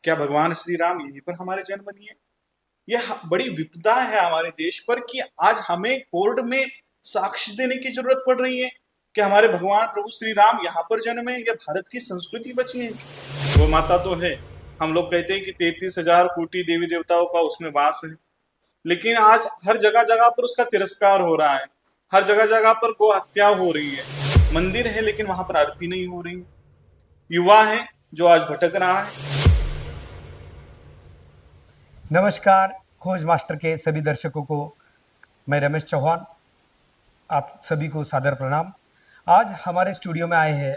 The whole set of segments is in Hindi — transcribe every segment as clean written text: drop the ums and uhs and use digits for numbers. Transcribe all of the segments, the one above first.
क्या भगवान श्री राम यहीं पर हमारे जन्म लिए? यह बड़ी विपदा है हमारे देश पर कि आज हमें कोर्ट में साक्ष्य देने की जरूरत पड़ रही है कि हमारे भगवान प्रभु श्री राम यहाँ पर जन्मे। यह भारत की संस्कृति बची है। वो माता तो है, हम लोग कहते हैं कि 33,000 कोटि देवी देवताओं का उसमें वास है, लेकिन आज हर जगह जगह पर उसका तिरस्कार हो रहा है। हर जगह जगह पर गो हत्या हो रही है। मंदिर है लेकिन वहां पर आरती नहीं हो रही। युवा है जो आज भटक रहा है। नमस्कार खोज मास्टर के सभी दर्शकों को मैं रमेश चौहान आप सभी को सादर प्रणाम। आज हमारे स्टूडियो में आए हैं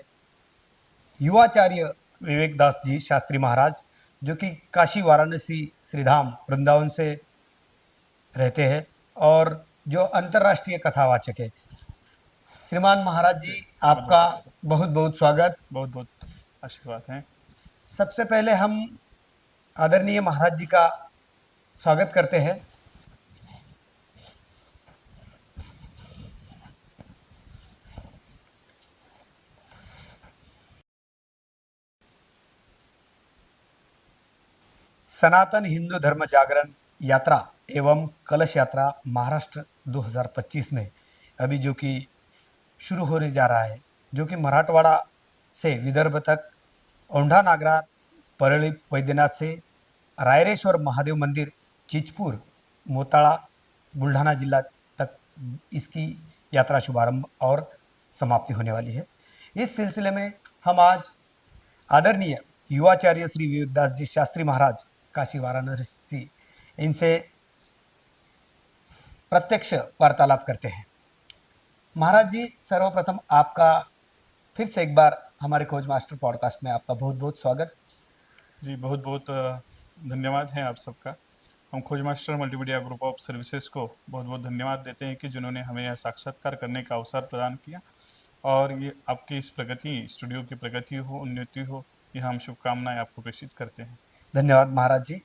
युवाचार्य विवेक दास जी शास्त्री महाराज, जो कि काशी वाराणसी श्रीधाम वृंदावन से रहते हैं और जो अंतर्राष्ट्रीय कथावाचक है। श्रीमान महाराज जी, आपका बहुत बहुत स्वागत। बहुत बहुत आशीर्वाद हैं। सबसे पहले हम आदरणीय महाराज जी का स्वागत करते हैं। सनातन हिंदू धर्म जागरण यात्रा एवं कलश यात्रा महाराष्ट्र 2025 में अभी जो कि शुरू होने जा रहा है, जो कि मराठवाड़ा से विदर्भ तक, औंढा नागरा परळी वैद्यनाथ से रायरेश्वर महादेव मंदिर चिचपूर मोताळा बुल्ढाना जिला तक इसकी यात्रा शुभारंभ और समाप्ति होने वाली है। इस सिलसिले में हम आज आदरणीय युवाचार्य श्री विवेकदास जी शास्त्री महाराज काशी वाराणसी, इनसे प्रत्यक्ष वार्तालाप करते हैं। महाराज जी, सर्वप्रथम आपका फिर से एक बार हमारे खोज मास्टर पॉडकास्ट में आपका बहुत बहुत स्वागत। जी, बहुत बहुत धन्यवाद है आप सबका। हम खोज master multimedia group of services को बहुत बहुत धन्यवाद देते हैं कि जिन्होंने हमें यह साक्षात्कार करने का अवसर प्रदान किया, और ये आपकी इस प्रगति, स्टूडियो की प्रगति हो, उन्नति हो, यह हम शुभकामनाएं आपको प्रेषित करते हैं। धन्यवाद महाराज जी।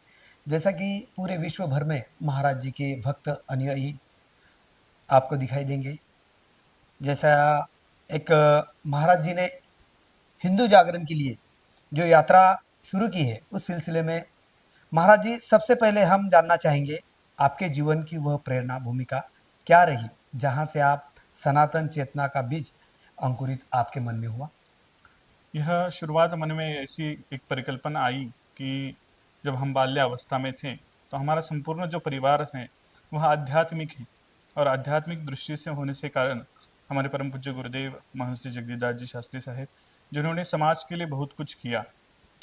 जैसा कि पूरे विश्व भर में महाराज जी के भक्त अनुयायी आपको दिखाई देंगे, जैसा एक महाराज जी ने हिंदू जागरण के लिए जो यात्रा शुरू की है, उस सिलसिले में महाराज जी, सबसे पहले हम जानना चाहेंगे आपके जीवन की वह प्रेरणा भूमिका क्या रही जहां से आप सनातन चेतना का बीज अंकुरित आपके मन में हुआ। यह शुरुआत मन में ऐसी एक परिकल्पना आई कि जब हम बाल्यावस्था में थे तो हमारा संपूर्ण जो परिवार है वह आध्यात्मिक है, और आध्यात्मिक दृष्टि से होने से कारण हमारे परम पूज्य गुरुदेव महर्षि जगदीशदास जी शास्त्री साहेब, जिन्होंने समाज के लिए बहुत कुछ किया,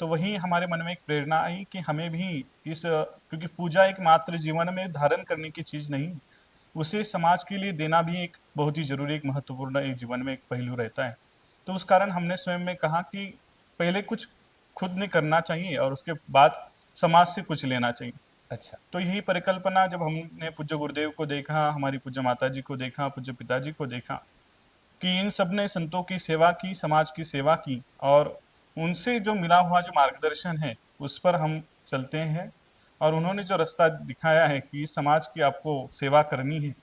तो वही हमारे मन में एक प्रेरणा आई कि हमें भी क्योंकि पूजा एक मात्र जीवन में धारण करने की चीज़ नहीं, उसे समाज के लिए देना भी एक बहुत ही जरूरी, एक महत्वपूर्ण एक जीवन में एक पहलू रहता है। तो उस कारण हमने स्वयं में कहा कि पहले कुछ खुद ने करना चाहिए और उसके बाद समाज से कुछ लेना चाहिए। अच्छा, तो यही परिकल्पना जब हमने पूज्य गुरुदेव को देखा, हमारी पूज्य माता जी को देखा, पूज्य पिताजी को देखा कि इन सब ने संतों की सेवा की, समाज की सेवा की, और उनसे जो मिला हुआ जो मार्गदर्शन है उस पर हम चलते हैं, और उन्होंने जो रास्ता दिखाया है कि इस समाज की आपको सेवा करनी है,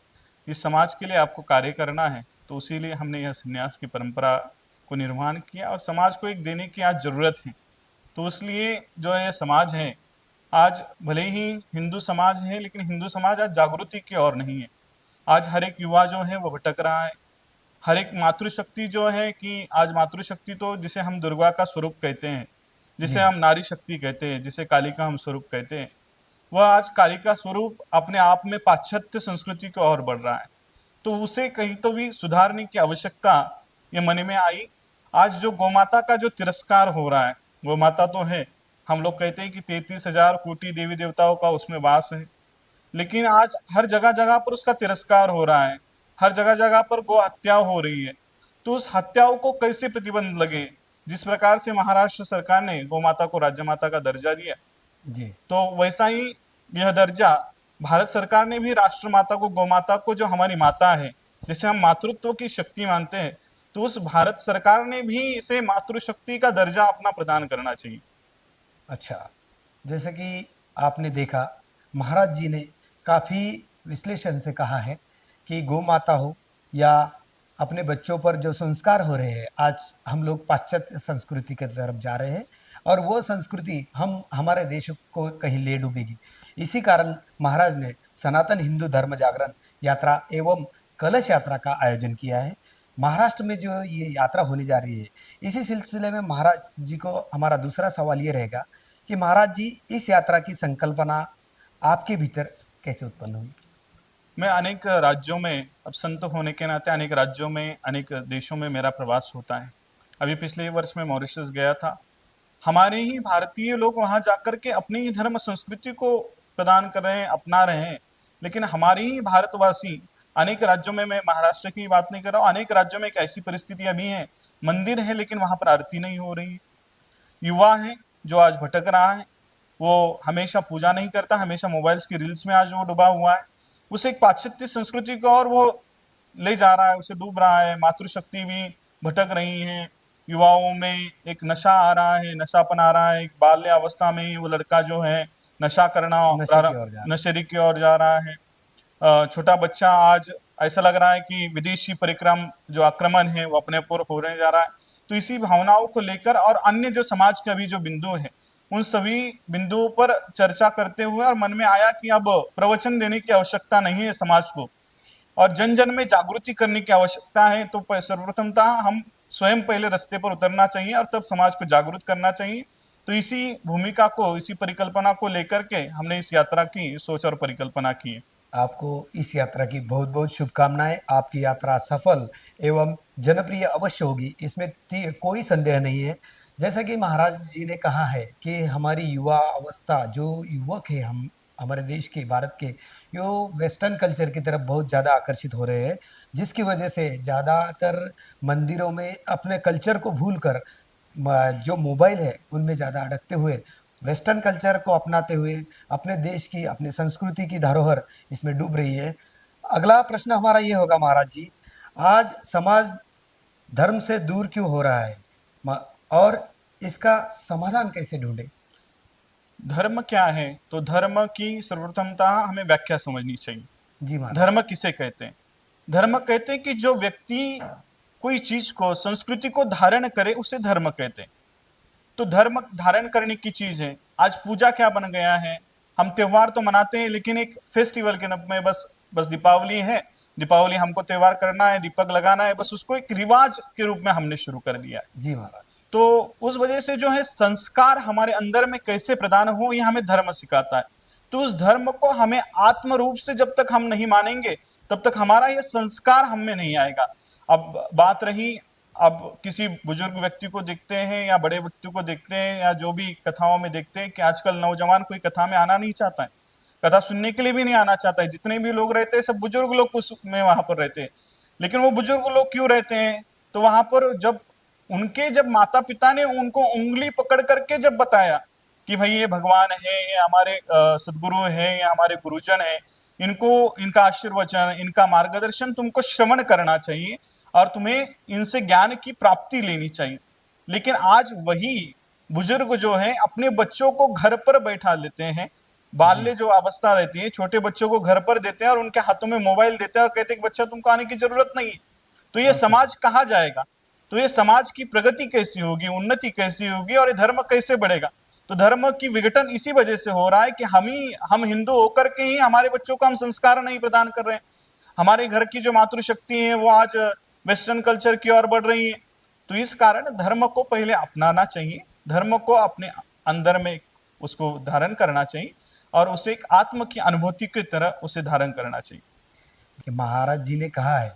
इस समाज के लिए आपको कार्य करना है, तो उसीलिए हमने यह संन्यास की परंपरा को निर्माण किया, और समाज को एक देने की आज ज़रूरत है। तो इसलिए जो है समाज है, आज भले ही हिंदू समाज है, लेकिन हिंदू समाज आज जागृति की ओर नहीं है। आज हर एक युवा जो है वो भटक रहा है। हर एक मातृशक्ति जो है कि आज मातृशक्ति तो जिसे हम दुर्गा का स्वरूप कहते हैं, जिसे हम नारी शक्ति कहते हैं, जिसे काली का हम स्वरूप कहते हैं, वह आज काली का स्वरूप अपने आप में पाश्चात्य संस्कृति की ओर बढ़ रहा है। तो उसे कहीं तो भी सुधारने की आवश्यकता ये मन में आई। आज जो गौमाता का जो तिरस्कार हो रहा है, गौमाता तो है, हम लोग कहते हैं कि 33,000 कोटि देवी देवताओं का उसमें वास है, लेकिन आज हर जगह जगह पर उसका तिरस्कार हो रहा है, हर जगह जगह पर गो हत्या हो रही है। तो उस हत्याओं को कैसे प्रतिबंध लगे? जिस प्रकार से महाराष्ट्र सरकार ने गौ माता को राज्य माता का दर्जा दिया जी, तो वैसा ही यह दर्जा भारत सरकार ने भी राष्ट्र माता को, गौ माता को, जो हमारी माता है, जिसे हम मातृत्व की शक्ति मानते हैं, तो उस भारत सरकार ने भी इसे मातृशक्ति का दर्जा अपना प्रदान करना चाहिए। अच्छा, जैसे कि आपने देखा महाराज जी ने काफ़ी विश्लेषण से कहा है कि गौ माता हो या अपने बच्चों पर जो संस्कार हो रहे हैं, आज हम लोग पाश्चात्य संस्कृति की तरफ जा रहे हैं और वो संस्कृति हम हमारे देश को कहीं ले डूबेगी। इसी कारण महाराज ने सनातन हिंदू धर्म जागरण यात्रा एवं कलश यात्रा का आयोजन किया है। महाराष्ट्र में जो ये यात्रा होने जा रही है, इसी सिलसिले में महाराज जी को हमारा दूसरा सवाल ये रहेगा कि महाराज जी, इस यात्रा की संकल्पना आपके भीतर कैसे उत्पन्न हुई? मैं अनेक राज्यों में, अब संत होने के नाते अनेक राज्यों में, अनेक देशों में मेरा प्रवास होता है। अभी पिछले वर्ष मैं मॉरिशस गया था। हमारे ही भारतीय लोग वहाँ जाकर के अपनी ही धर्म संस्कृति को प्रदान कर रहे हैं, अपना रहे हैं। लेकिन हमारे ही भारतवासी अनेक राज्यों में, मैं महाराष्ट्र की बात नहीं कर रहा हूँ, अनेक राज्यों में एक ऐसी परिस्थिति अभी है, मंदिर है लेकिन वहाँ पर आरती नहीं हो रही है। युवा है जो आज भटक रहा है, वो हमेशा पूजा नहीं करता, हमेशा मोबाइल्स की रील्स में आज वो डूबा हुआ है। उसे एक पाश्चात्य संस्कृति को और वो ले जा रहा है, उसे डूब रहा है। मातृशक्ति भी भटक रही है। युवाओं में एक नशा आ रहा है, नशापन आ रहा है। एक बाल्य अवस्था में ही वो लड़का जो है नशा करना नशे की ओर जा रहा है। नशेरी की ओर जा रहा है। छोटा बच्चा आज ऐसा लग रहा है कि विदेशी परिक्रम जो आक्रमण है वो अपने ऊपर होने जा रहा है। तो इसी भावनाओं को लेकर और अन्य जो समाज के अभी जो बिंदु है, उन सभी बिंदुओं पर चर्चा करते हुए और मन में आया कि अब प्रवचन देने की आवश्यकता नहीं है समाज को, और जन जन में जागृति करने की आवश्यकता है। तो सर्वप्रथमतः हम स्वयं पहले रास्ते पर उतरना चाहिए और तब समाज को जागरूक करना चाहिए। तो इसी भूमिका को, इसी परिकल्पना को लेकर के हमने इस यात्रा की सोच और परिकल्पना की है। आपको इस यात्रा की बहुत बहुत शुभकामनाएं। आपकी यात्रा सफल एवं जनप्रिय अवश्य होगी, इसमें कोई संदेह नहीं है। जैसा कि महाराज जी ने कहा है कि हमारी युवा अवस्था, जो युवक है हम हमारे देश के, भारत के, यो वेस्टर्न कल्चर की तरफ बहुत ज़्यादा आकर्षित हो रहे हैं, जिसकी वजह से ज़्यादातर मंदिरों में अपने कल्चर को भूलकर जो मोबाइल है उनमें ज़्यादा अटकते हुए वेस्टर्न कल्चर को अपनाते हुए अपने देश की, अपने संस्कृति की धरोहर इसमें डूब रही है। अगला प्रश्न हमारा ये होगा महाराज जी, आज समाज धर्म से दूर क्यों हो रहा है और इसका समाधान कैसे ढूंढे? धर्म क्या है? तो धर्म की सर्वप्रथमतः हमें व्याख्या समझनी चाहिए। जी महाराज। धर्म किसे कहते हैं? धर्म कहते हैं कि जो व्यक्ति कोई चीज को, संस्कृति को धारण करे, उसे धर्म कहते हैं। तो धर्म धारण करने की चीज है। आज पूजा क्या बन गया है? हम त्योहार तो मनाते हैं लेकिन एक फेस्टिवल के रूप में, बस दीपावली है, दीपावली हमको त्योहार करना है, दीपक लगाना है, बस उसको एक रिवाज के रूप में हमने शुरू कर दिया है। जी महाराज। तो उस वजह से जो है संस्कार हमारे अंदर में कैसे प्रदान हो, ये हमें धर्म सिखाता है। तो उस धर्म को हमें आत्म रूप से जब तक हम नहीं मानेंगे, तब तक हमारा यह संस्कार हम में नहीं आएगा। अब बात रही, अब किसी बुजुर्ग व्यक्ति को देखते हैं या बड़े व्यक्ति को देखते हैं या जो भी कथाओं में देखते हैं कि आजकल नौजवान कोई कथा में आना नहीं चाहता है, कथा सुनने के लिए भी नहीं आना चाहता है। जितने भी लोग रहते हैं सब बुजुर्ग लोग उसमें वहां पर रहते हैं। लेकिन वो बुजुर्ग लोग क्यों रहते हैं? तो वहां पर जब माता पिता ने उनको उंगली पकड़ करके जब बताया कि भाई ये भगवान है, ये हमारे सदगुरु है, ये हमारे गुरुजन है, इनका आशीर्वचन, इनका मार्गदर्शन तुमको श्रवण करना चाहिए और तुम्हें इनसे ज्ञान की प्राप्ति लेनी चाहिए। लेकिन आज वही बुजुर्ग जो है अपने बच्चों को घर पर बैठा लेते हैं, बाल्य जो अवस्था रहती है, छोटे बच्चों को घर पर देते हैं और उनके हाथों में मोबाइल देते हैं और कहते हैं कि बच्चा तुमको आने की जरूरत नहीं है। तो ये समाज कहाँ जाएगा? तो ये समाज की प्रगति कैसी होगी, उन्नति कैसी होगी और ये धर्म कैसे बढ़ेगा? तो धर्म की विघटन इसी वजह से हो रहा है कि हम हिंदू होकर के ही हमारे बच्चों को हम संस्कार नहीं प्रदान कर रहे हैं। हमारे घर की जो मातृशक्ति है वो आज वेस्टर्न कल्चर की ओर बढ़ रही है। तो इस कारण धर्म को पहले अपनाना चाहिए, धर्म को अपने अंदर में उसको धारण करना चाहिए और उसे एक आत्म की अनुभूति की तरह उसे धारण करना चाहिए। महाराज जी ने कहा है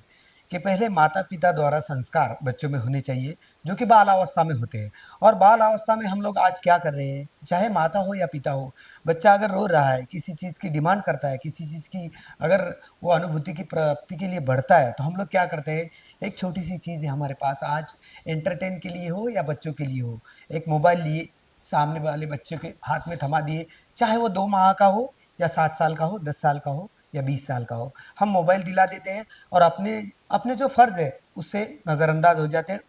कि पहले माता पिता द्वारा संस्कार बच्चों में होने चाहिए, जो कि बाल अवस्था में होते हैं। और बाल अवस्था में हम लोग आज क्या कर रहे हैं, चाहे माता हो या पिता हो, बच्चा अगर रो रहा है, किसी चीज़ की डिमांड करता है, किसी चीज़ की अगर वो अनुभूति की प्राप्ति के लिए बढ़ता है, तो हम लोग क्या करते हैं, एक छोटी सी चीज़ है हमारे पास, आज एंटरटेन के लिए हो या बच्चों के लिए हो, एक मोबाइल लिए सामने वाले बच्चे के हाथ में थमा दिए, चाहे वो 2 माह का हो या 7 साल का हो, 10 साल का हो या 20 साल का हो, हम मोबाइल दिला देते हैं और अपने जो फ़र्ज़ है उससे नज़रअंदाज हो जाते हैं,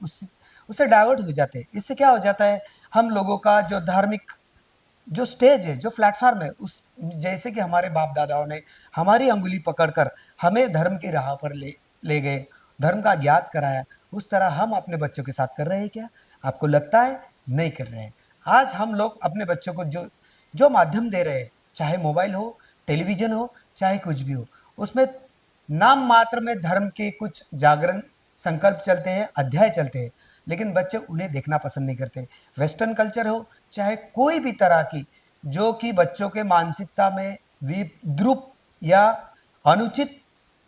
उससे डाइवर्ट हो जाते हैं। इससे क्या हो जाता है, हम लोगों का जो धार्मिक जो स्टेज है, जो प्लेटफार्म है, उस जैसे कि हमारे बाप दादाओं ने हमारी अंगुली पकड़कर हमें धर्म की राह पर ले गए, धर्म का ज्ञात कराया, उस तरह हम अपने बच्चों के साथ कर रहे हैं क्या? आपको लगता है नहीं कर रहे हैं। आज हम लोग अपने बच्चों को जो जो माध्यम दे रहे हैं, चाहे मोबाइल हो, टेलीविजन हो, चाहे कुछ भी हो, उसमें नाम मात्र में धर्म के कुछ जागरण संकल्प चलते हैं, अध्याय चलते हैं, लेकिन बच्चे उन्हें देखना पसंद नहीं करते। वेस्टर्न कल्चर हो, चाहे कोई भी तरह की जो कि बच्चों के मानसिकता में विद्रूप या अनुचित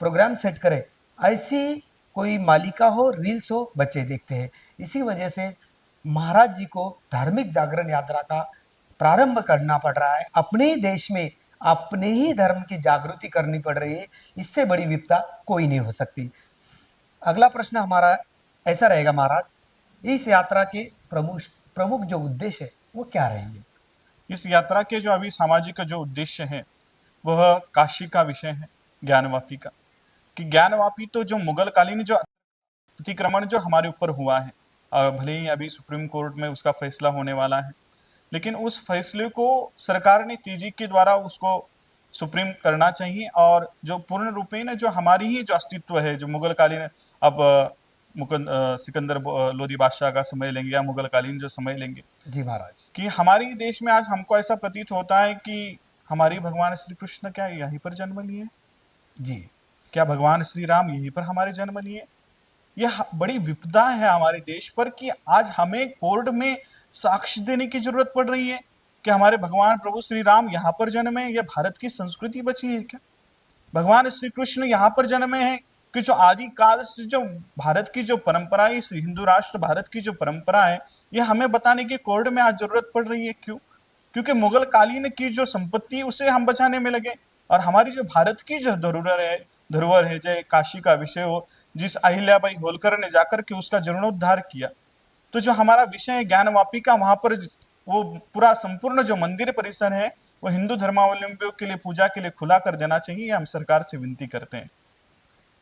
प्रोग्राम सेट करे, ऐसी कोई मालिका हो, रील्स हो, बच्चे देखते हैं। इसी वजह से महाराज जी को धार्मिक जागरण यात्रा का प्रारंभ करना पड़ रहा है। अपने ही देश में अपने ही धर्म की जागृति करनी पड़ रही है। इससे बड़ी विपदा कोई नहीं हो सकती। अगला प्रश्न हमारा ऐसा रहेगा महाराज, इस यात्रा के प्रमुख प्रमुख जो उद्देश्य है वो क्या रहेंगे? इस यात्रा के जो अभी सामाजिक जो उद्देश्य है वह काशी का विषय है, ज्ञानवापी का। कि ज्ञानवापी तो जो मुगल कालीन जो अतिक्रमण जो हमारे ऊपर हुआ है, भले ही अभी सुप्रीम कोर्ट में उसका फैसला होने वाला है, लेकिन उस फैसले को सरकार ने तेजी के द्वारा उसको सुप्रीम करना चाहिए। और जो पूर्ण रूपेण जो हमारी ही जो अस्तित्व है, जो मुगल कालीन, अब सिकंदर लोदी बादशाह का समय लेंगे या मुगल कालीन जो समय लेंगे, जी महाराज। कि हमारी देश में आज हमको ऐसा प्रतीत होता है कि हमारी भगवान श्री कृष्ण क्या यहीं पर जन्म लिए, जी क्या भगवान श्री राम यहीं पर हमारे जन्म लिए? यह बड़ी विपदा है हमारे देश पर कि आज हमें कोर्ट में साक्ष्य देने की जरूरत पड़ रही है कि हमारे भगवान प्रभु श्री राम यहाँ पर जन्मे। यह भारत की संस्कृति बची है क्या? भगवान श्री कृष्ण यहाँ पर जन्मे हैं कि जो आदि काल से जो भारत की जो परंपरा है, इस हिंदू राष्ट्र भारत की जो परंपरा है, यह हमें बताने की कोर्ट में आज जरूरत पड़ रही है। क्यों? क्योंकि मुगल कालीन की जो संपत्ति उसे हम बचाने में लगे, और हमारी जो भारत की जो धरोहर है, चाहे काशी का विषय हो, जिस अहिल्याबाई होलकर ने जाकर के उसका जीर्णोद्धार किया, तो जो हमारा विषय है ज्ञानवापी का, वहां पर वो पूरा संपूर्ण जो मंदिर परिसर है वो हिंदू धर्मावलंबियों के लिए पूजा के लिए खुला कर देना चाहिए। हम सरकार से विनती करते हैं।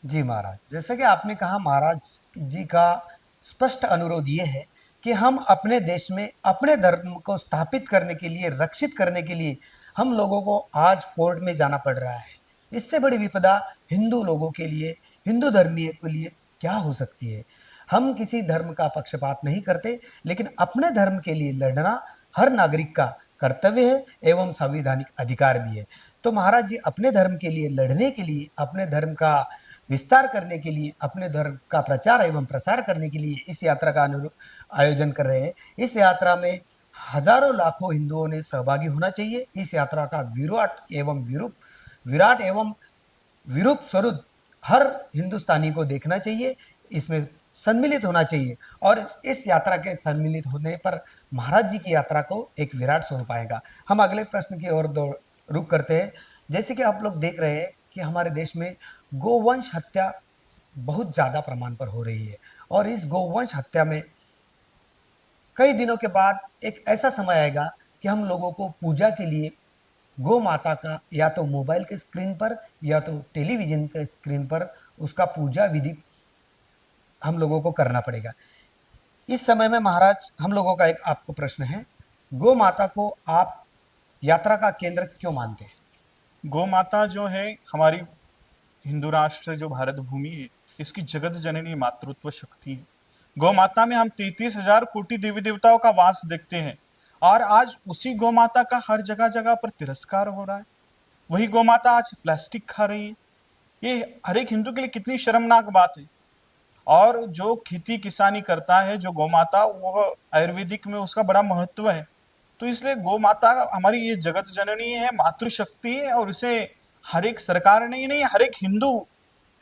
जी महाराज, जैसा कि आपने कहा, महाराज जी का स्पष्ट अनुरोध ये है कि हम अपने देश में अपने धर्म को स्थापित करने के लिए, रक्षित करने के लिए हम लोगों को आज कोर्ट में जाना पड़ रहा है। इससे बड़ी विपदा हिंदू लोगों के लिए, हिंदू धर्मीय के लिए क्या हो सकती है? हम किसी धर्म का पक्षपात नहीं करते, लेकिन अपने धर्म के लिए लड़ना हर नागरिक का कर्तव्य है एवं संवैधानिक अधिकार भी है। तो महाराज जी अपने धर्म के लिए लड़ने के लिए, अपने धर्म का विस्तार करने के लिए, अपने धर्म का प्रचार एवं प्रसार करने के लिए इस यात्रा का आयोजन कर रहे हैं। इस यात्रा में हजारों लाखों हिंदुओं ने सहभागी होना चाहिए। इस यात्रा का विराट एवं विरूप स्वरूप हर हिंदुस्तानी को देखना चाहिए, इसमें सम्मिलित होना चाहिए, और इस यात्रा के सम्मिलित होने पर महाराज जी की यात्रा को एक विराट स्वरूप आएगा। हम अगले प्रश्न की ओर रुख करते हैं। जैसे कि आप लोग देख रहे हैं कि हमारे देश में गोवंश हत्या बहुत ज़्यादा प्रमाण पर हो रही है, और इस गोवंश हत्या में कई दिनों के बाद एक ऐसा समय आएगा कि हम लोगों को पूजा के लिए गौ माता का या तो मोबाइल के स्क्रीन पर या तो टेलीविजन के स्क्रीन पर उसका पूजा विधि हम लोगों को करना पड़ेगा। इस समय में महाराज हम लोगों का एक आपको प्रश्न है, गौ माता को आप यात्रा का केंद्र क्यों मानते हैं? गौ माता जो है हमारी हिंदू राष्ट्र जो भारत भूमि है, इसकी जगत जननी मातृत्व शक्ति है। गौ माता में हम 33,000 कोटि देवी देवताओं का वास देखते हैं, और आज उसी गौ माता का हर जगह जगह पर तिरस्कार हो रहा है। वही गौ माता आज प्लास्टिक खा रही है। ये हर एक हिंदू के लिए कितनी शर्मनाक बात है। और जो खेती किसानी करता है, जो गौ माता, वह आयुर्वेदिक में उसका बड़ा महत्व है। तो इसलिए गौ माता हमारी ये जगत जननी है, मातृशक्ति है, और इसे हर एक सरकार नहीं, हर एक हिंदू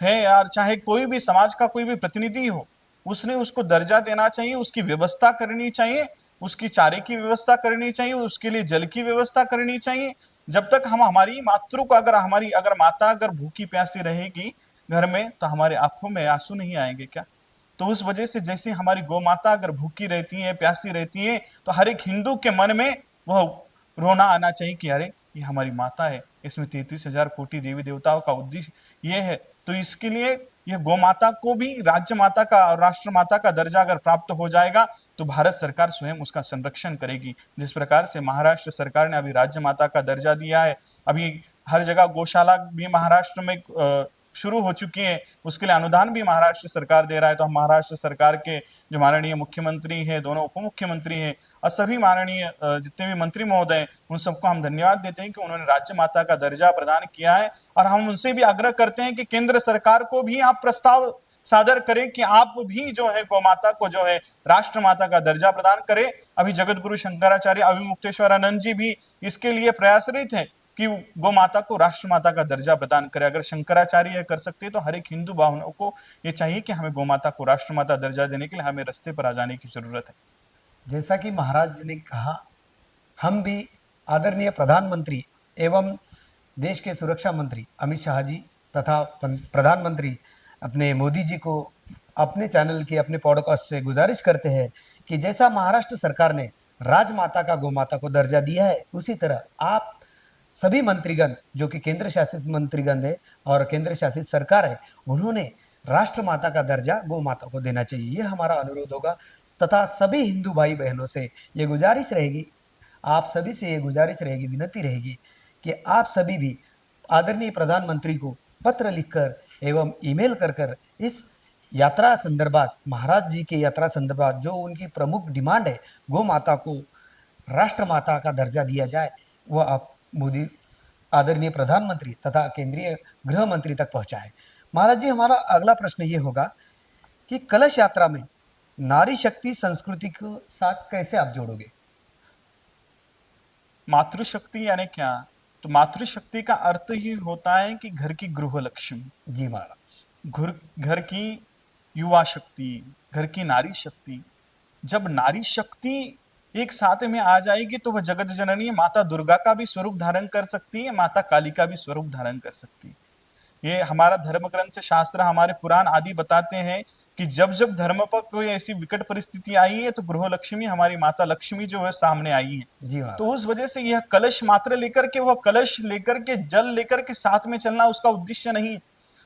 है यार, चाहे कोई भी समाज का कोई भी प्रतिनिधि हो, उसने उसको दर्जा देना चाहिए, उसकी व्यवस्था करनी चाहिए, उसकी चारे की व्यवस्था करनी चाहिए, उसके लिए जल की व्यवस्था करनी चाहिए। जब तक हम हमारी मातृ को अगर माता अगर भूखी प्यासी रहेगी घर में, तो हमारे आंखों में आंसू नहीं आएंगे क्या? तो उस वजह से जैसे हमारी गौ माता अगर भूखी रहती है, प्यासी रहती है, तो हर एक हिंदू के मन में वह रोना आना चाहिए कि अरे ये हमारी माता है, इसमें 33,000 कोटि देवी देवताओं का उद्देश्य ये है। तो इसके लिए यह गौ माता को भी राज्य माता का और राष्ट्र माता का दर्जा अगर प्राप्त हो जाएगा, तो भारत सरकार स्वयं उसका संरक्षण करेगी। जिस प्रकार से महाराष्ट्र सरकार ने अभी राज्य माता का दर्जा दिया है, अभी हर जगह गौशाला भी महाराष्ट्र में शुरू हो चुकी है, उसके लिए अनुदान भी महाराष्ट्र सरकार दे रहा है। तो हम महाराष्ट्र सरकार के जो माननीय मुख्यमंत्री हैं, दोनों उप मुख्यमंत्री हैं, और सभी माननीय जितने भी मंत्री महोदय हैं, उन सबको हम धन्यवाद देते हैं कि उन्होंने राज्य माता का दर्जा प्रदान किया है। और हम उनसे भी आग्रह करते हैं कि केंद्र सरकार को भी आप प्रस्ताव सादर करें कि आप भी जो है गौ माता को जो है राष्ट्र माता का दर्जा प्रदान करें। अभी जगत गुरु शंकराचार्य अविमुक्तेश्वरानंद जी भी इसके लिए प्रयासरत हैं कि गौ माता को राष्ट्र माता का दर्जा प्रदान करे। अगर शंकराचार्य यह कर सकते हैं तो हर एक हिंदू भावनाओं को ये चाहिए कि हमें गौ माता को राष्ट्र माता दर्जा देने के लिए हमें रास्ते पर आ जाने की जरूरत है। जैसा कि महाराज जी ने कहा, हम भी आदरणीय प्रधानमंत्री एवं देश के सुरक्षा मंत्री अमित शाह जी तथा प्रधानमंत्री अपने मोदी जी को अपने चैनल की अपने पॉडकास्ट से गुजारिश करते हैं कि जैसा महाराष्ट्र सरकार ने राजमाता का गोमाता को दर्जा दिया है, उसी तरह आप सभी मंत्रीगण जो कि केंद्र शासित मंत्रीगण है और केंद्र शासित सरकार है, उन्होंने राष्ट्र माता का दर्जा गौ माता को देना चाहिए। ये हमारा अनुरोध होगा तथा सभी हिंदू भाई बहनों से ये गुजारिश रहेगी, आप सभी से ये गुजारिश रहेगी, विनती रहेगी कि आप सभी भी आदरणीय प्रधानमंत्री को पत्र लिखकर एवं ईमेल कर इस यात्रा संदर्भात, महाराज जी के यात्रा संदर्भात जो उनकी प्रमुख डिमांड है गौ माता को राष्ट्र माता का दर्जा दिया जाए, वह आप मोदी आदरणीय प्रधानमंत्री तथा केंद्रीय गृह मंत्री तक पहुंचाए। महाराज जी, हमारा अगला प्रश्न ये होगा कि कलश यात्रा में नारी शक्ति संस्कृति को साथ कैसे आप जोड़ोगे? मातृशक्ति यानी क्या? तो मातृशक्ति का अर्थ ही होता है कि घर की गृह लक्ष्मी, जी महाराज। घर की युवा शक्ति, घर की नारी शक्ति। जब नारी शक्ति एक साथ में आ जाएगी तो वह जगत जननी माता दुर्गा का भी स्वरूप धारण कर सकती है, माता काली का भी स्वरूप धारण कर सकती है। ये हमारा धर्म ग्रंथ शास्त्र, हमारे पुराण आदि बताते हैं कि जब जब धर्म पर कोई ऐसी विकट परिस्थिति आई है तो गृह लक्ष्मी, हमारी माता लक्ष्मी जो है सामने आई है। जी महाराज। तो उस वजह से यह कलश मात्र लेकर के, वह कलश लेकर के, जल लेकर के साथ में चलना उसका उद्देश्य नहीं।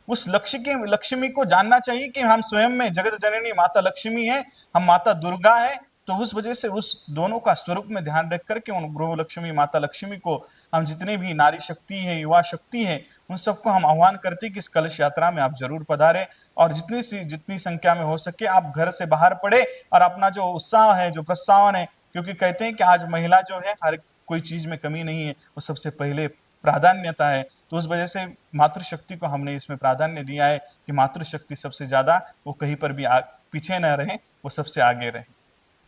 उस लक्ष्मी को जानना चाहिए कि हम स्वयं में जगत जननी माता लक्ष्मी है, हम माता दुर्गा है। तो उस वजह से उस दोनों का स्वरूप में ध्यान रख करके उन गृह लक्ष्मी माता लक्ष्मी को हम जितने भी नारी शक्ति है, युवा शक्ति है, उन सबको हम आह्वान करते हैं कि इस कलश यात्रा में आप जरूर पधारें और जितनी संख्या में हो सके आप घर से बाहर पड़े और अपना जो उत्साह है, जो प्रोत्साहन है, क्योंकि कहते हैं कि आज महिला जो है हर कोई चीज में कमी नहीं है, वो सबसे पहले प्राधान्यता है। तो उस वजह से मातृशक्ति को हमने इसमें प्राधान्य दिया है कि मातृशक्ति सबसे ज्यादा, वो कहीं पर भी पीछे न रहे, वो सबसे आगे रहे।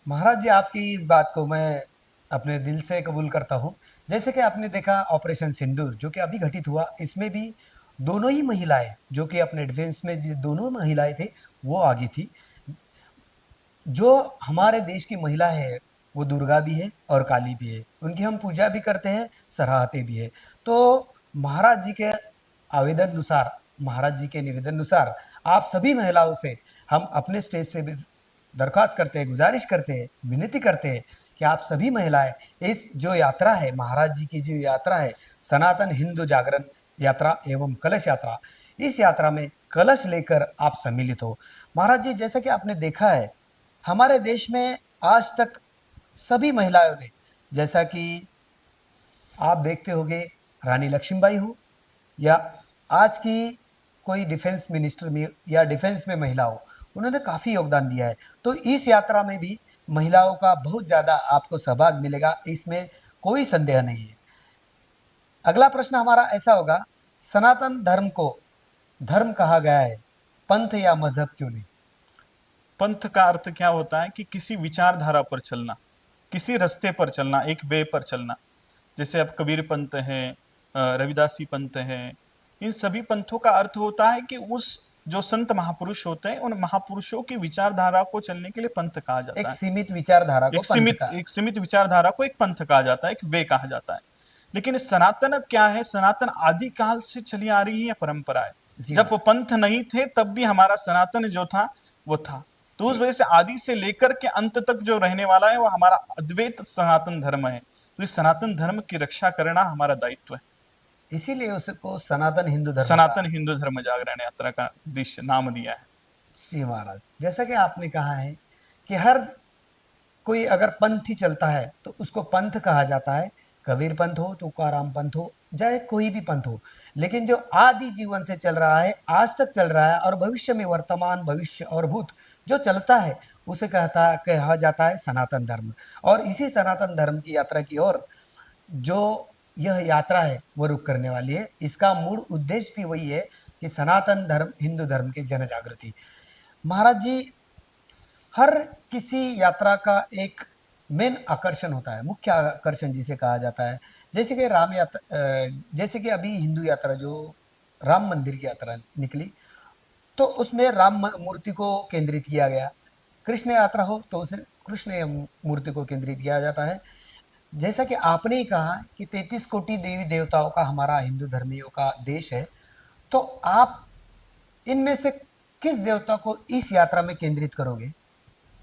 महाराज जी, आपकी इस बात को मैं अपने दिल से कबूल करता हूँ। जैसे कि आपने देखा ऑपरेशन सिंदूर जो कि अभी घटित हुआ, इसमें भी दोनों ही महिलाएं जो कि अपने डिफेंस में जो दोनों महिलाएं थे वो आगे थी। जो हमारे देश की महिला है वो दुर्गा भी है और काली भी है, उनकी हम पूजा भी करते हैं, सराहते भी है। तो महाराज जी के आवेदन अनुसार, महाराज जी के निवेदन अनुसार आप सभी महिलाओं से हम अपने स्टेज से भी दरख्वास्त करते हैं, गुजारिश करते हैं, विनती करते हैं कि आप सभी महिलाएं इस जो यात्रा है, महाराज जी की जो यात्रा है, सनातन हिंदू जागरण यात्रा एवं कलश यात्रा, इस यात्रा में कलश लेकर आप सम्मिलित हो। महाराज जी, जैसा कि आपने देखा है हमारे देश में आज तक सभी महिलाओं ने, जैसा कि आप देखते होंगे रानी लक्ष्मीबाई हो या आज की कोई डिफेंस मिनिस्टर में या डिफेंस में महिला हो, उन्होंने काफ़ी योगदान दिया है। तो इस यात्रा में भी महिलाओं का बहुत ज़्यादा आपको सहभाग मिलेगा, इसमें कोई संदेह नहीं है। अगला प्रश्न हमारा ऐसा होगा, सनातन धर्म को धर्म कहा गया है, पंथ या मजहब क्यों नहीं? पंथ का अर्थ क्या होता है कि किसी विचारधारा पर चलना, किसी रास्ते पर चलना, एक वे पर चलना। जैसे अब कबीर पंथ है, रविदासी पंथ है, इन सभी पंथों का अर्थ होता है कि उस जो संत महापुरुष होते हैं उन महापुरुषों की विचारधारा को चलने के लिए पंथ कहा जाता एक है। सीमित विचारधारा को एक सीमित विचारधारा को एक पंथ कहा जाता है, एक वे कहा जाता है। लेकिन सनातन क्या है? सनातन आदिकाल से चली आ रही है परंपरा है। जब वो पंथ नहीं थे तब भी हमारा सनातन जो था वो था। तो उस वजह से आदि से लेकर के अंत तक जो रहने वाला है वो हमारा अद्वैत सनातन धर्म है। तो इस सनातन धर्म की रक्षा करना हमारा दायित्व है, इसीलिए उसको सनातन हिंदू धर्म जागरण यात्रा का नाम दिया है। जी महाराज, जैसा कि आपने कहा है कि हर कोई अगर पंथ ही चलता है तो उसको पंथ कहा जाता है, कबीर पंथ हो, तुकाराम पंथ हो, चाहे कोई भी पंथ हो, लेकिन जो आदि जीवन से चल रहा है, आज तक चल रहा है और भविष्य में, वर्तमान, भविष्य और भूत जो चलता है, उसे कहा जाता है सनातन धर्म। और इसी सनातन धर्म की यात्रा की ओर जो यह यात्रा है वो रुख करने वाली है। इसका मूल उद्देश्य भी वही है कि सनातन धर्म, हिंदू धर्म की जन जागृति। महाराज जी, हर किसी यात्रा का एक मेन आकर्षण होता है, मुख्य आकर्षण जिसे कहा जाता है। जैसे कि जैसे कि अभी हिंदू यात्रा जो राम मंदिर की यात्रा निकली, तो उसमें मूर्ति को केंद्रित किया गया। कृष्ण यात्रा हो तो उसे कृष्ण मूर्ति को केंद्रित किया जाता है। जैसा कि आपने ही कहा कि 33 कोटि देवी देवताओं का हमारा हिंदू धर्मियों का देश है, तो आप इनमें से किस देवता को इस यात्रा में केंद्रित करोगे?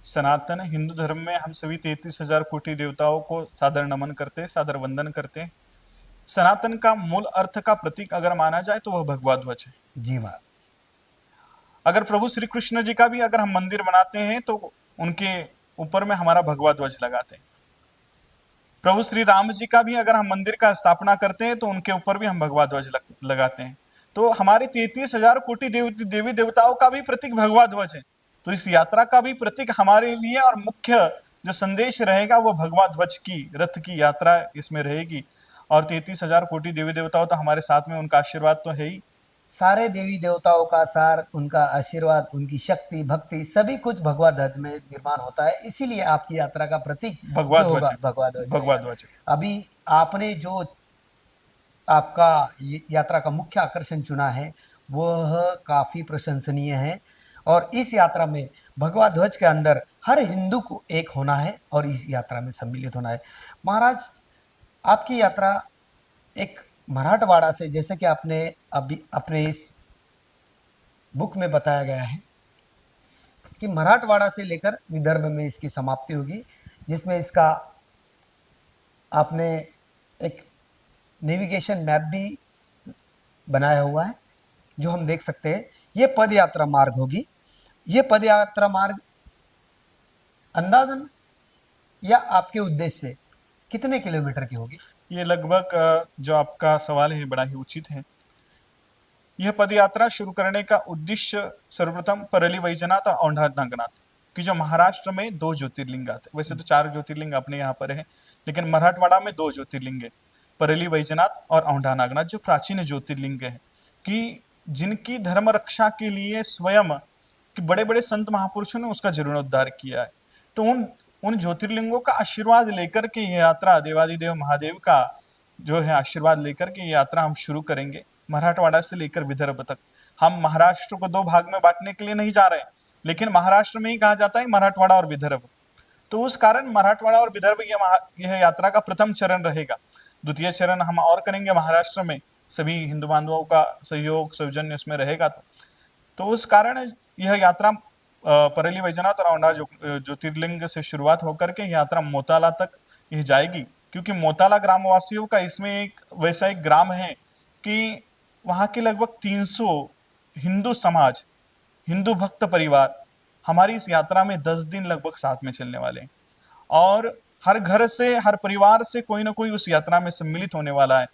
सनातन हिंदू धर्म में हम सभी 33,000 कोटि देवताओं को सादर नमन करते हैं, सादर वंदन करते हैं। सनातन का मूल अर्थ का प्रतीक अगर माना जाए तो वह भगवा ध्वज है। जी महाराज। अगर प्रभु श्री कृष्ण जी का भी अगर हम मंदिर बनाते हैं तो उनके ऊपर में हमारा भगवा ध्वज लगाते हैं। प्रभु श्री राम जी का भी अगर हम मंदिर का स्थापना करते हैं तो उनके ऊपर भी हम भगवा ध्वज लगाते हैं। तो हमारे 33,000 कोटि देवी देवताओं का भी प्रतीक भगवा ध्वज है। तो इस यात्रा का भी प्रतीक हमारे लिए और मुख्य जो संदेश रहेगा वो भगवा ध्वज की रथ की यात्रा इसमें रहेगी। और 33,000 कोटि देवी देवताओं तो हमारे साथ में, उनका आशीर्वाद तो है ही। सारे देवी देवताओं का सार, उनका आशीर्वाद, उनकी शक्ति, भक्ति, सभी कुछ भगवा ध्वज में निर्माण होता है। इसीलिए आपकी यात्रा का प्रतीक भगवा जो ध्वज होगा है। भगवा ध्वज भगवा रहेगा। ध्वज है। अभी आपने जो आपका यात्रा का मुख्य आकर्षण चुना है वह काफी प्रशंसनीय है। और इस यात्रा में भगवा ध्वज के अंदर हर हिंदू को एक होना है और इस यात्रा में सम्मिलित होना है। महाराज, आपकी यात्रा एक मराठवाड़ा से, जैसे कि आपने अभी अपने इस बुक में बताया गया है कि मराठवाड़ा से लेकर विदर्भ में इसकी समाप्ति होगी, जिसमें इसका आपने एक नेविगेशन मैप भी बनाया हुआ है जो हम देख सकते हैं। ये पद यात्रा मार्ग होगी। ये पद यात्रा मार्ग अंदाजन या आपके उद्देश्य से कितने किलोमीटर की होगी? ये लगभग जो आपका सवाल है बड़ा ही उचित है। यह पद यात्रा शुरू करने का उद्देश्य सर्वप्रथम परली वैजनाथ और औंढा नागनाथ की जो महाराष्ट्र में 2 ज्योतिर्लिंग आते हैं। वैसे तो 4 ज्योतिर्लिंग अपने यहाँ पर है, लेकिन मराठवाड़ा में 2 ज्योतिर्लिंग है, परली वैजनाथ और औंढा नागनाथ, जो प्राचीन ज्योतिर्लिंग है कि जिनकी धर्म रक्षा के लिए स्वयं कि बड़े बड़े संत महापुरुषों ने उसका जीर्णोद्धार किया है। तो उन ज्योतिर्लिंगों का आशीर्वाद लेकर के ये यात्रा, देवादिदेव महादेव का जो है आशीर्वाद लेकर के ये यात्रा हम शुरू करेंगे मराठवाड़ा से लेकर विदर्भ तक। हम महाराष्ट्र को 2 भाग में बांटने के लिए नहीं जा रहे, लेकिन महाराष्ट्र में ही कहा जाता है मराठवाड़ा और विदर्भ। तो उस कारण मराठवाड़ा और विदर्भ यह यात्रा का प्रथम चरण रहेगा। द्वितीय चरण हम और करेंगे महाराष्ट्र में, सभी हिंदू बांधवों का सहयोग सौजन्य उसमें रहेगा। तो उस कारण यह यात्रा परली वैजनाथ और औंढा ज्योतिर्लिंग से शुरुआत होकर के यात्रा मोताला तक यह जाएगी, क्योंकि मोताला ग्रामवासियों का इसमें एक वैसा एक ग्राम है कि वहाँ के लगभग 300 हिंदू समाज, हिंदू भक्त परिवार हमारी इस यात्रा में 10 दिन लगभग साथ में चलने वाले हैं। और हर घर से, हर परिवार से कोई ना कोई उस यात्रा में सम्मिलित होने वाला है।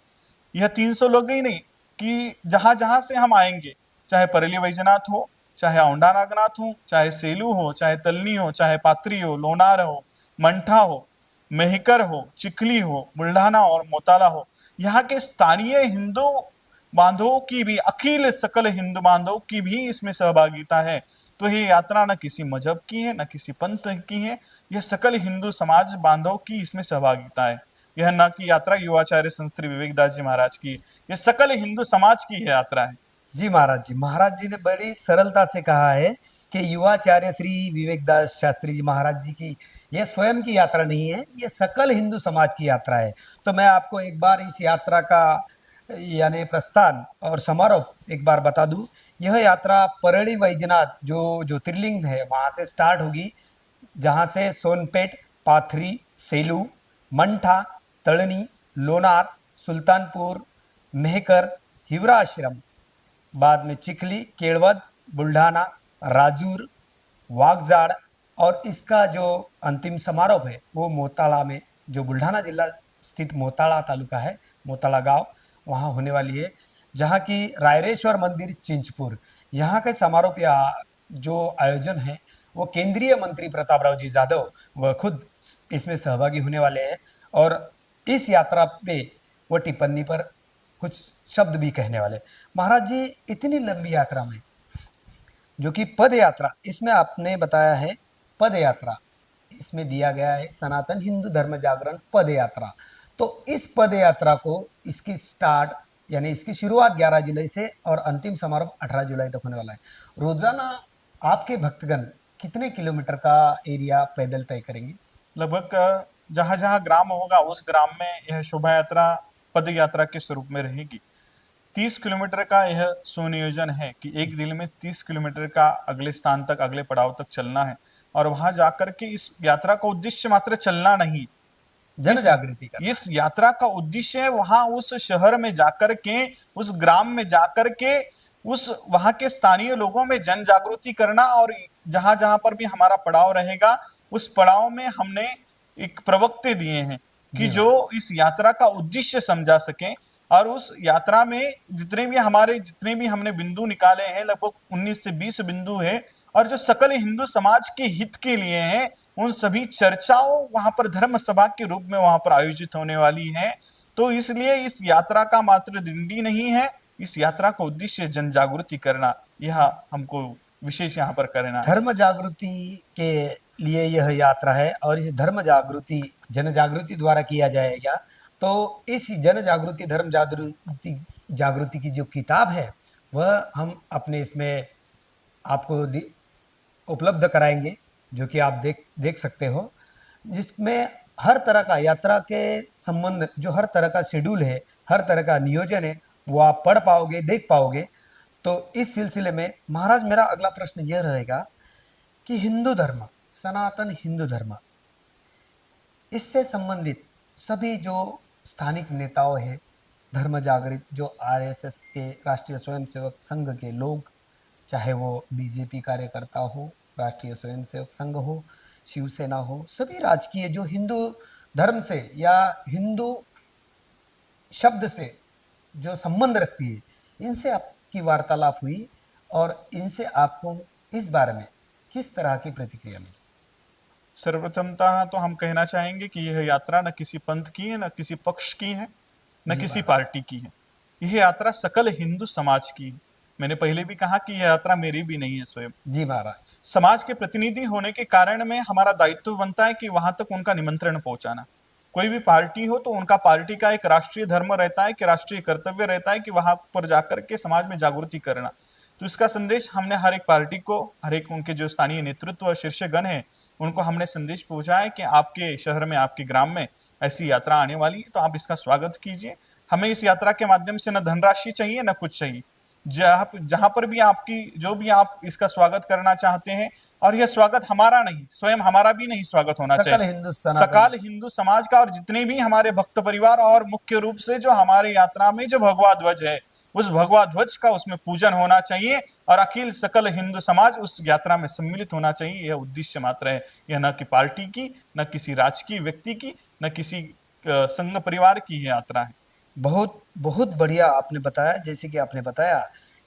यह 300 लोग ही नहीं कि जहां जहां से हम आएंगे, चाहे परली वैजनाथ हो, चाहे औंढा नागनाथ हो, चाहे सेलू हो, चाहे तलनी हो, चाहे पात्री हो, लोनार हो, मंठा हो, मेहकर हो, चिखली हो, बुल्ढाना और मोताला हो, यहाँ के स्थानीय हिंदू बांधवों की भी, अखिल सकल हिंदू बांधवों की भी इसमें सहभागिता है। तो ये यात्रा न किसी मजहब की है, न किसी पंथ की है, यह सकल हिंदू समाज बांधवों की इसमें सहभागिता है। यह न कि यात्रा युवाचार्य संत श्री विवेकदास जी महाराज की, यह सकल हिंदू समाज की यह यात्रा है। जी महाराज जी, महाराज जी ने बड़ी सरलता से कहा है कि युवाचार्य श्री विवेकदास शास्त्री जी महाराज जी की यह स्वयं की यात्रा नहीं है, यह सकल हिंदू समाज की यात्रा है। तो मैं आपको एक बार इस यात्रा का यानी प्रस्थान और समारोह एक बार बता दूं। यह यात्रा परली वैजनाथ जो ज्योतिर्लिंग है वहाँ से स्टार्ट होगी, जहाँ से सोनपेट, पाथरी, सेलू, मंठा, तळनी, लोनार, सुल्तानपुर, मेहकर, हिवरा आश्रम, बाद में चिखली, केळवद, बुल्ढाना, राजूर, वागजाड़ और इसका जो अंतिम समारोह है वो मोताला में, जो बुल्ढाना जिला स्थित मोताड़ा तालुका है, मोताड़ा गांव, वहाँ होने वाली है, जहाँ की रायरेश्वर मंदिर चिंचपुर। यहाँ के समारोह या जो आयोजन है वो केंद्रीय मंत्री प्रताप राव जी जाधव वह खुद इसमें सहभागी होने वाले हैं, और इस यात्रा पे वो टिप्पणी पर कुछ शब्द भी कहने वाले। महाराज जी, इतनी लंबी यात्रा में जो कि पद यात्रा, इसमें आपने बताया है पद यात्रा, इसमें दिया गया है सनातन हिंदू धर्म जागरण पद यात्रा। तो इस पद यात्रा को, इसकी स्टार्ट यानी इसकी शुरुआत 11 जुलाई से और अंतिम समारोह 18 जुलाई तक होने वाला है। रोजाना आपके भक्तगण कितने किलोमीटर का एरिया पैदल तय करेंगे? लगभग जहां जहां ग्राम होगा उस ग्राम में यह शोभा यात्रा पद यात्रा के स्वरूप में रहेगी। 30 किलोमीटर का यह सुनियोजन है कि एक दिन में 30 किलोमीटर का अगले स्थान तक, अगले पड़ाव तक चलना है, और वहां जाकर के इस यात्रा का उद्देश्य मात्र चलना नहीं, जन इस जागृति का। इस यात्रा का उद्देश्य है वहां उस शहर में जाकर के, उस ग्राम में जाकर के, उस वहां के स्थानीय लोगों में जन जागृति करना, और जहां जहां पर भी हमारा पड़ाव रहेगा उस पड़ाव में हमने एक प्रवक्ते दिए हैं कि जो इस यात्रा का उद्देश्य समझा सकें, और उस यात्रा में जितने भी हमने बिंदु निकाले हैं, लगभग 19 से 20 बिंदु है, और जो सकल हिंदू समाज के हित के लिए हैं, उन सभी चर्चाओं वहां पर धर्म सभा के रूप में वहां पर आयोजित होने वाली है। तो इसलिए इस यात्रा का मात्र दिंडी नहीं है, इस यात्रा का उद्देश्य जन जागृति करना, यह हमको विशेष यहाँ पर करना है। धर्म जागृति के लिए यह यात्रा है, और इस धर्म जागृति जन जागृति द्वारा किया जाएगा। तो इस जन जागृति धर्म जागृति की जो किताब है वह हम अपने इसमें आपको उपलब्ध कराएंगे, जो कि आप देख सकते हो, जिसमें हर तरह का यात्रा के संबंध, जो हर तरह का शेड्यूल है, हर तरह का नियोजन है, वो आप पढ़ पाओगे, देख पाओगे। तो इस सिलसिले में महाराज, मेरा अगला प्रश्न यह रहेगा कि हिंदू धर्म, सनातन हिंदू धर्म, इससे संबंधित सभी जो स्थानिक नेताओं हैं, धर्म जागृत, जो आरएसएस के राष्ट्रीय स्वयंसेवक संघ के लोग, चाहे वो बीजेपी कार्यकर्ता हो, राष्ट्रीय स्वयंसेवक संघ हो, शिवसेना हो, सभी राजकीय जो हिंदू धर्म से या हिंदू शब्द से जो संबंध रखती है, इनसे आपकी वार्तालाप हुई, और इनसे आपको इस बारे में किस तरह की प्रतिक्रिया मिली? सर्वप्रथमतः तो हम कहना चाहेंगे कि यह यात्रा न किसी पंथ की है, न किसी पक्ष की है, न किसी पार्टी की है। यह यात्रा सकल हिंदू समाज की है। मैंने पहले भी कहा कि यह यात्रा मेरी भी नहीं है स्वयं। जी महाराज। समाज के प्रतिनिधि होने के कारण में हमारा दायित्व बनता है कि वहां तक उनका निमंत्रण पहुंचाना। कोई भी पार्टी हो तो उनका पार्टी का एक राष्ट्रीय धर्म रहता है, कि राष्ट्रीय कर्तव्य रहता है कि वहां पर जाकर के समाज में जागृति करना। तो इसका संदेश हमने हर एक पार्टी को, हर एक उनके जो स्थानीय नेतृत्व और शीर्षगण है, उनको हमने संदेश पहुंचाया है कि आपके शहर में, आपके ग्राम में ऐसी यात्रा आने वाली है, तो आप इसका स्वागत कीजिए। हमें इस यात्रा के माध्यम से न धनराशि चाहिए, न कुछ चाहिए। जहां पर भी आपकी, जो भी आप इसका स्वागत करना चाहते हैं, और यह स्वागत हमारा नहीं, स्वयं हमारा भी नहीं स्वागत होना चाहिए, सकल हिंदू समाज का, और जितने भी हमारे भक्त परिवार, और मुख्य रूप से जो हमारे यात्रा में जो भगवा ध्वज है, उस भगवा ध्वज का उसमें पूजन होना चाहिए, और अखिल सकल हिंदू समाज उस यात्रा में सम्मिलित होना चाहिए। यह उद्देश्य मात्र है, यह न कि पार्टी की, न किसी राजकीय व्यक्ति की, न किसी संघ परिवार की यात्रा है। बहुत बहुत बढ़िया आपने बताया। जैसे कि आपने बताया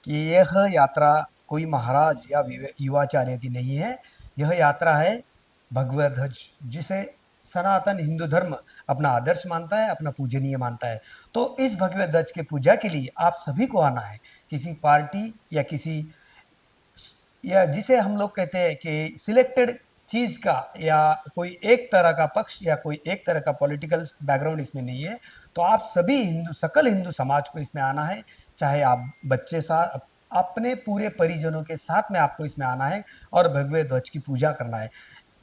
कि यह यात्रा कोई महाराज या युवाचार्य की नहीं है, यह यात्रा है भगवा ध्वज, जिसे सनातन हिंदू धर्म अपना आदर्श मानता है, अपना पूजनीय मानता है। तो इस भगवा ध्वज के पूजा के लिए आप सभी को आना है। किसी पार्टी या किसी, या जिसे हम लोग कहते हैं कि सिलेक्टेड चीज़ का, या कोई एक तरह का पक्ष या कोई एक तरह का पॉलिटिकल बैकग्राउंड इसमें नहीं है। तो आप सभी सकल हिंदू समाज को इसमें आना है, चाहे आप बच्चे साथ, अपने पूरे परिजनों के साथ में आपको इसमें आना है, और भगवे ध्वज की पूजा करना है।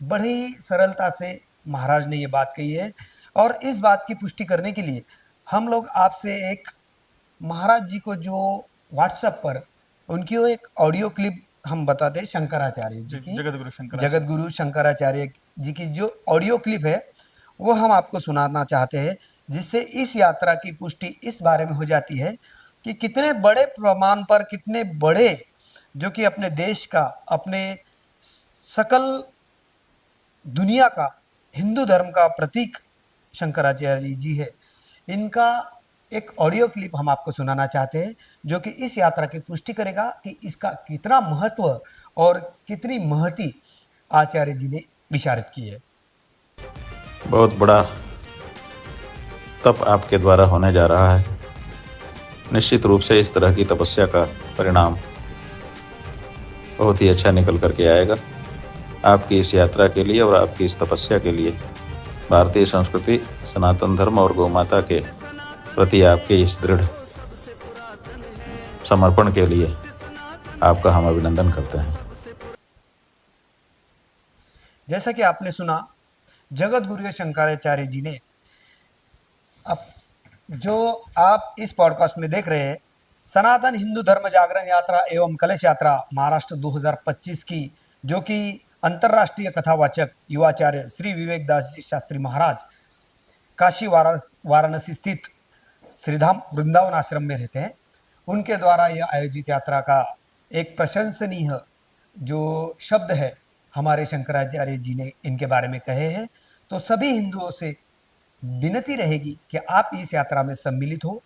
बड़ी सरलता से महाराज ने ये बात कही है, और इस बात की पुष्टि करने के लिए हम लोग आपसे एक महाराज जी को जो व्हाट्सएप पर उनकी वो एक ऑडियो क्लिप हम बताते हैं, शंकराचार्य जी की, जगत गुरु शंकराचार्य जी की जो ऑडियो क्लिप है वो हम आपको सुनाना चाहते हैं, जिससे इस यात्रा की पुष्टि इस बारे में हो जाती है कि कितने बड़े प्रमाण पर, कितने बड़े, जो कि अपने देश का, अपने सकल दुनिया का हिंदू धर्म का प्रतीक शंकराचार्य जी है, इनका एक ऑडियो क्लिप हम आपको सुनाना चाहते हैं, जो कि इस यात्रा की पुष्टि करेगा कि इसका कितना महत्व और कितनी महती आचार्य जी ने विचारित की है। बहुत बड़ा तप आपके द्वारा होने जा रहा है। निश्चित रूप से इस तरह की तपस्या का परिणाम बहुत ही अच्छा निकल करके आएगा। आपकी इस यात्रा के लिए और आपकी इस तपस्या के लिए भारतीय संस्कृति, सनातन धर्म और गौ माता के प्रति आपके इस दृढ़ समर्पण के लिए आपका हम अभिनंदन करते हैं। जैसा कि आपने सुना, जगत गुरु शंकराचार्य जी ने अब जो आप इस पॉडकास्ट में देख रहे हैं, सनातन हिंदू धर्म जागरण यात्रा एवं कलश यात्रा महाराष्ट्र 2025 की, जो कि अंतर्राष्ट्रीय कथावाचक युवाचार्य श्री विवेक दास जी शास्त्री महाराज काशी वाराणसी स्थित श्रीधाम वृंदावन आश्रम में रहते हैं, उनके द्वारा यह आयोजित यात्रा का एक प्रशंसनीय जो शब्द है हमारे शंकराचार्य जी ने इनके बारे में कहे हैं। तो सभी हिंदुओं से विनती रहेगी कि आप इस यात्रा में सम्मिलित हो।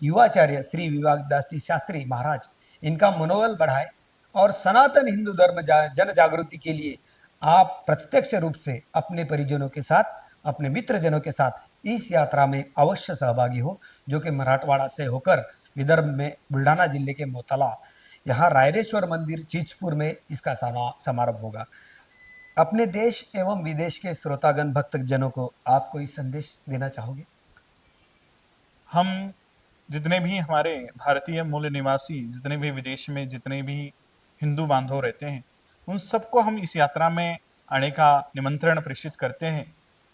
युवाचार्य श्री विवेक दास जी शास्त्री महाराज इनका मनोबल बढ़ाए और सनातन हिंदू धर्म जन जागृति के लिए आप प्रत्यक्ष रूप से अपने परिजनों के साथ, अपने मित्रजनों के साथ इस यात्रा में अवश्य सहभागी हो, जो कि मराठवाड़ा से होकर विदर्भ में बुल्ढाना जिले के मोताला, यहाँ रायरेश्वर मंदिर चीचपुर में इसका समारोह होगा। अपने देश एवं विदेश के श्रोतागण भक्तजनों को आप कोई संदेश देना चाहोगे? हम जितने भी हमारे भारतीय मूल निवासी, जितने भी विदेश में जितने भी हिंदू बांधव रहते हैं, उन सबको हम इस यात्रा में आने का निमंत्रण प्रेषित करते हैं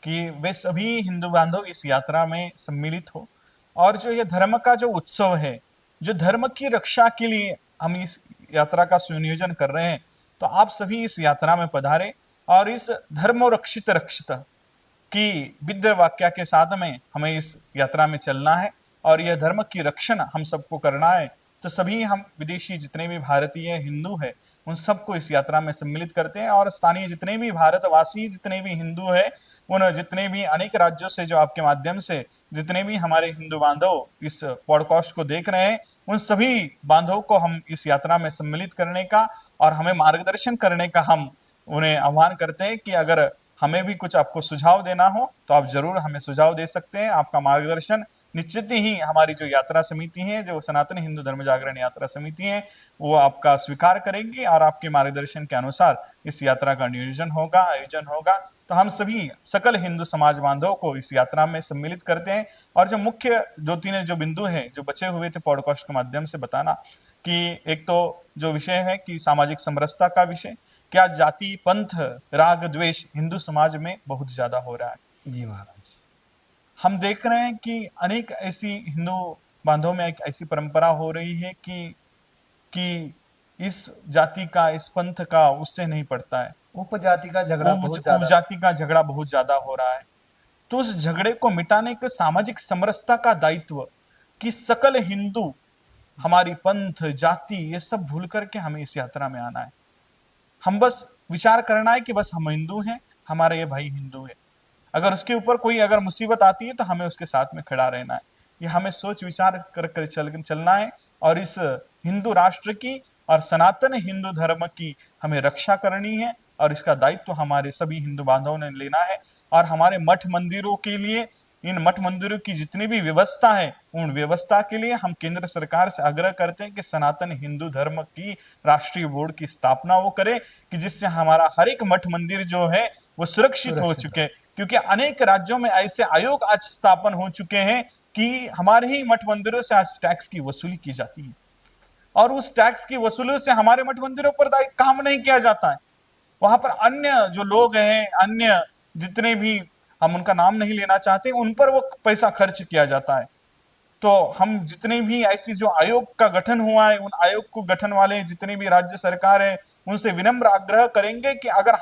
कि वे सभी हिंदू बांधव इस यात्रा में सम्मिलित हो। और जो ये धर्म का जो उत्सव है, जो धर्म की रक्षा के लिए हम इस यात्रा का सुनियोजन कर रहे हैं, तो आप सभी इस यात्रा में पधारें और इस धर्म रक्षित रक्षित की विद्य वाक्य के साथ में हमें इस यात्रा में चलना है और यह धर्म की रक्षण हम सबको करना है। तो सभी हम विदेशी जितने भी भारतीय हिंदू है, उन सबको इस यात्रा में सम्मिलित करते हैं और स्थानीय जितने भी भारतवासी जितने भी हिंदू है, उन जितने भी अनेक राज्यों से जो आपके माध्यम से जितने भी हमारे हिंदू बांधव इस पॉडकास्ट को देख रहे हैं, उन सभी बांधवों को हम इस यात्रा में सम्मिलित करने का और हमें मार्गदर्शन करने का हम उन्हें आह्वान करते हैं कि अगर हमें भी कुछ आपको सुझाव देना हो तो आप जरूर हमें सुझाव दे सकते हैं। आपका मार्गदर्शन निश्चित ही हमारी जो यात्रा समिति है, जो सनातन हिंदू धर्म जागरण यात्रा समिति है, वो आपका स्वीकार करेंगी और आपके मार्गदर्शन के अनुसार इस यात्रा का आयोजन होगा। तो हम सभी सकल हिंदू समाज बांधवों को इस यात्रा में सम्मिलित करते हैं। और जो मुख्य दो तीन जो बिंदु है जो बचे हुए थे पॉडकास्ट के माध्यम से बताना, कि एक तो जो विषय है कि सामाजिक समरसता का विषय, क्या जाति पंथ राग द्वेष हिंदू समाज में बहुत ज्यादा हो रहा है। जी महाराज, हम देख रहे हैं कि अनेक ऐसी हिंदू बांधवों में एक ऐसी परंपरा हो रही है कि इस जाति का, इस पंथ का उससे नहीं पड़ता है, उपजाति का झगड़ा उपजाति का झगड़ा बहुत ज्यादा हो रहा है। तो उस झगड़े को मिटाने के सामाजिक समरसता का दायित्व कि सकल हिंदू, हमारी पंथ जाति ये सब भूल करके हमें इस यात्रा में आना है। हम बस विचार करना है कि बस हम हिंदू हैं, हमारे ये भाई हिंदू है, अगर उसके ऊपर कोई अगर मुसीबत आती है तो हमें उसके साथ में खड़ा रहना है। ये हमें सोच विचार कर चलना है और इस हिंदू राष्ट्र की और सनातन हिंदू धर्म की हमें रक्षा करनी है और इसका दायित्व हमारे सभी हिंदू बांधवों ने लेना है। और हमारे मठ मंदिरों के लिए, इन मठ मंदिरों की जितनी भी व्यवस्था है, उन व्यवस्था के लिए हम केंद्र सरकार से आग्रह करते हैं कि सनातन हिंदू धर्म की राष्ट्रीय बोर्ड की स्थापना वो करे, कि जिससे हमारा हर एक मठ मंदिर जो है वो सुरक्षित हो चुके। क्योंकि अनेक राज्यों में ऐसे आयोग आज स्थापन हो चुके हैं कि हमारे ही मठ मंदिरों से आज टैक्स की वसूली की जाती है और उस टैक्स की वसूली से हमारे मठ मंदिरों पर काम नहीं किया जाता है। वहां पर अन्य जो लोग हैं, अन्य जितने भी, हम उनका नाम नहीं लेना चाहते, उन पर वो पैसा खर्च किया जाता है। तो हम जितने भी ऐसी जो आयोग का गठन हुआ है, उन आयोग को गठन वाले जितने भी राज्य सरकार है, उनसे विनम्र आग्रह करेंगे कि अगर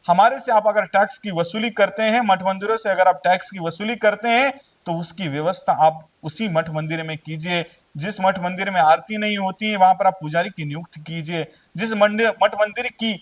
हमारे से आप अगर टैक्स की वसूली करते हैं, मठ मंदिरों से अगर आप टैक्स की वसूली करते हैं, तो उसकी व्यवस्था आप उसी मठ मंदिर में कीजिए। जिस मठ मंदिर में आरती नहीं होती है वहां पर आप पुजारी की नियुक्ति कीजिए। जिस मठ मंदिर की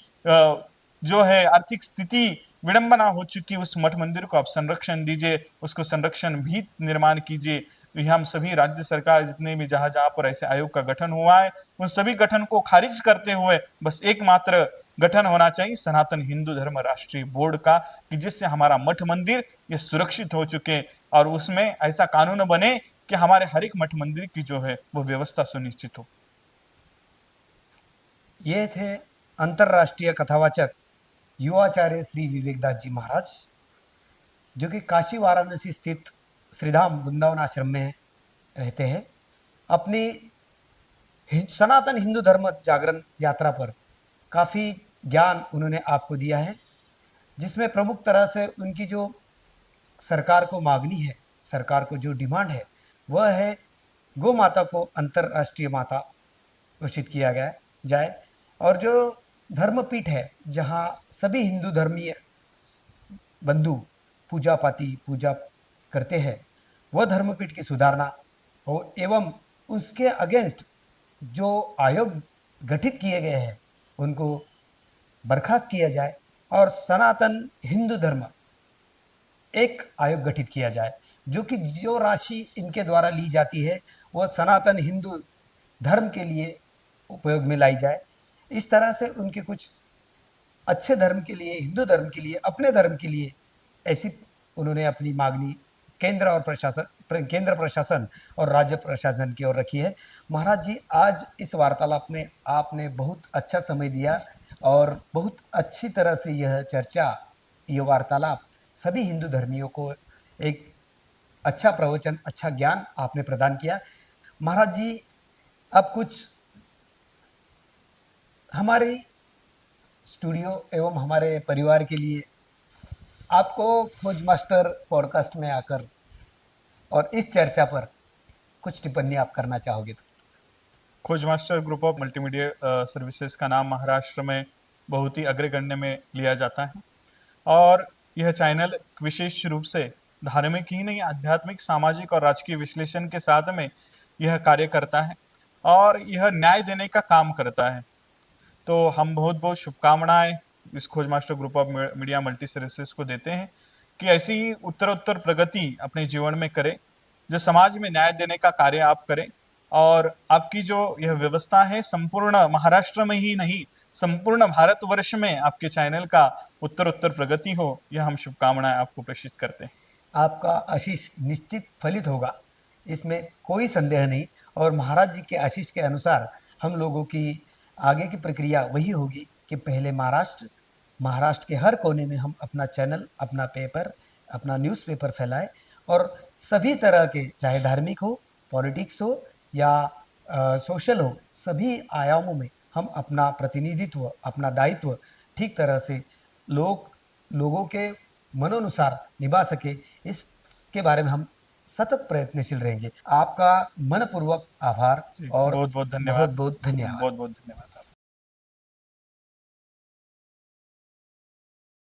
जो है आर्थिक स्थिति विडंबना हो चुकी उस मठ मंदिर को आप संरक्षण दीजिए, उसको संरक्षण भी निर्माण कीजिए। तो ये हम सभी राज्य सरकार जितने भी जहां जहां पर ऐसे आयोग का गठन हुआ है, उन सभी गठन को खारिज करते हुए बस एकमात्र गठन होना चाहिए सनातन हिंदू धर्म राष्ट्रीय बोर्ड का, कि जिससे हमारा मठ मंदिर ये सुरक्षित हो चुके और उसमें ऐसा कानून बने कि हमारे हर एक मठ मंदिर की जो है वो व्यवस्था सुनिश्चित हो। ये थे अंतर्राष्ट्रीय कथावाचक युवाचार्य श्री विवेकदास जी महाराज, जो कि काशी वाराणसी स्थित श्रीधाम वृंदावन आश्रम में रहते हैं। अपनी सनातन हिंदू धर्म जागरण यात्रा पर काफ़ी ज्ञान उन्होंने आपको दिया है, जिसमें प्रमुख तरह से उनकी जो सरकार को मांगनी है, सरकार को जो डिमांड है, वह है गौ माता को अंतर्राष्ट्रीय माता घोषित किया गया जाए, और जो धर्मपीठ है जहाँ सभी हिंदू धर्मीय बंधु पूजा करते हैं, वह धर्मपीठ की सुधारना हो, एवं उसके अगेंस्ट जो आयोग गठित किए गए हैं उनको बर्खास्त किया जाए और सनातन हिंदू धर्म एक आयोग गठित किया जाए, जो कि जो राशि इनके द्वारा ली जाती है वह सनातन हिंदू धर्म के लिए उपयोग में लाई जाए। इस तरह से उनके कुछ अच्छे धर्म के लिए, हिंदू धर्म के लिए, अपने धर्म के लिए ऐसी उन्होंने अपनी मांगनी केंद्र प्रशासन और राज्य प्रशासन की ओर रखी है। महाराज जी, आज इस वार्तालाप में आपने बहुत अच्छा समय दिया और बहुत अच्छी तरह से यह चर्चा, यह वार्तालाप सभी हिंदू धर्मियों को एक अच्छा प्रवचन, अच्छा ज्ञान आपने प्रदान किया। महाराज जी, अब कुछ हमारे स्टूडियो एवं हमारे परिवार के लिए आपको खोज मास्टर पॉडकास्ट में आकर और इस चर्चा पर कुछ टिप्पणी आप करना चाहोगे तो? खोज master group of multimedia services का नाम महाराष्ट्र में बहुत ही अग्रगण्य में लिया जाता है और यह चैनल विशेष रूप से धार्मिक ही नहीं, आध्यात्मिक, सामाजिक और राजकीय विश्लेषण के साथ में यह कार्य करता है और यह न्याय देने का काम करता है। तो हम बहुत बहुत शुभकामनाएं इस खोज master group of media multi services को देते हैं कि ऐसी ही उत्तर प्रगति अपने जीवन में करें, जो समाज में न्याय देने का कार्य आप करें और आपकी जो यह व्यवस्था है संपूर्ण महाराष्ट्र में ही नहीं, संपूर्ण भारतवर्ष में आपके चैनल का उत्तर प्रगति हो, यह हम शुभकामनाएं आपको प्रेषित करते हैं। आपका आशीष निश्चित फलित होगा, इसमें कोई संदेह नहीं। और महाराज जी के आशीष के अनुसार हम लोगों की आगे की प्रक्रिया वही होगी कि पहले महाराष्ट्र के हर कोने में हम अपना चैनल, अपना पेपर, अपना न्यूज़पेपर फैलाएं और सभी तरह के, चाहे धार्मिक हो, पॉलिटिक्स हो या सोशल हो, सभी आयामों में हम अपना प्रतिनिधित्व, अपना दायित्व ठीक तरह से लोगों के मनोनुसार निभा सके, इसके बारे में हम सतत प्रयत्नशील रहेंगे। आपका मनपूर्वक आभार और बहुत बहुत धन्यवाद। बहुत बहुत धन्यवाद। बहुत बहुत धन्यवाद।